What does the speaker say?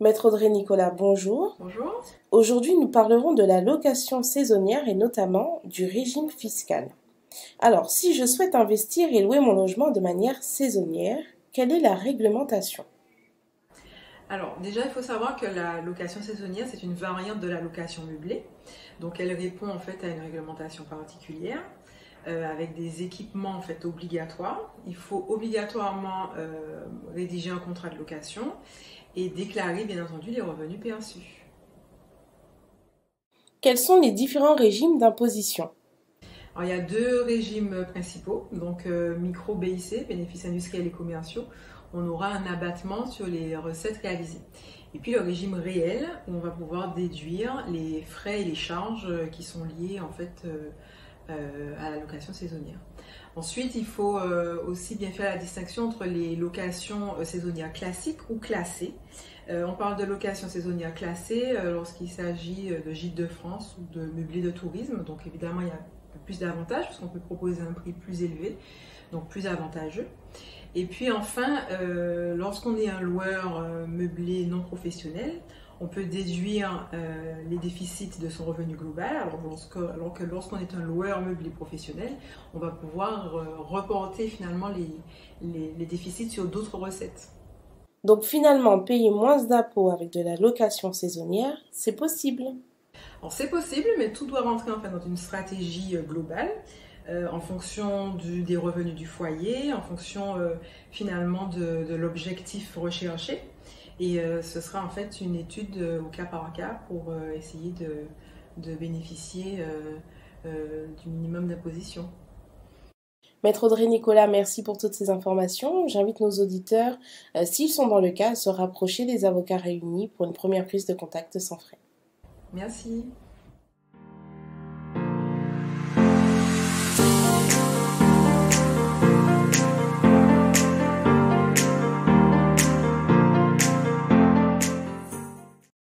Maître Audrey Nicolas, bonjour. Bonjour. Aujourd'hui, nous parlerons de la location saisonnière et notamment du régime fiscal. Alors, si je souhaite investir et louer mon logement de manière saisonnière, quelle est la réglementation? Alors déjà, il faut savoir que la location saisonnière, c'est une variante de la location meublée. Donc elle répond en fait à une réglementation particulière avec des équipements en fait obligatoires. Il faut obligatoirement rédiger un contrat de location et déclarer bien entendu les revenus perçus. Quels sont les différents régimes d'imposition? Alors, il y a deux régimes principaux, donc micro BIC, bénéfices industriels et commerciaux, on aura un abattement sur les recettes réalisées. Et puis le régime réel, où on va pouvoir déduire les frais et les charges qui sont liés en fait à la location saisonnière. Ensuite, il faut aussi bien faire la distinction entre les locations saisonnières classiques ou classées. On parle de location saisonnière classée lorsqu'il s'agit de gîtes de France ou de meublés de tourisme. Donc évidemment, il y a plus d'avantages puisqu'on peut proposer un prix plus élevé, donc plus avantageux. Et puis enfin, lorsqu'on est un loueur meublé non professionnel, on peut déduire les déficits de son revenu global, alors que lorsqu'on est un loueur meublé professionnel, on va pouvoir reporter finalement les déficits sur d'autres recettes. Donc finalement, payer moins d'impôts avec de la location saisonnière, c'est possible. Alors c'est possible, mais tout doit rentrer en fait dans une stratégie globale en fonction des revenus du foyer, en fonction finalement de l'objectif recherché. Et ce sera en fait une étude au cas par cas pour essayer de bénéficier du minimum d'imposition. Maître Audrey Nicolas, merci pour toutes ces informations. J'invite nos auditeurs, s'ils sont dans le cas, à se rapprocher des avocats réunis pour une première prise de contact sans frais. Merci.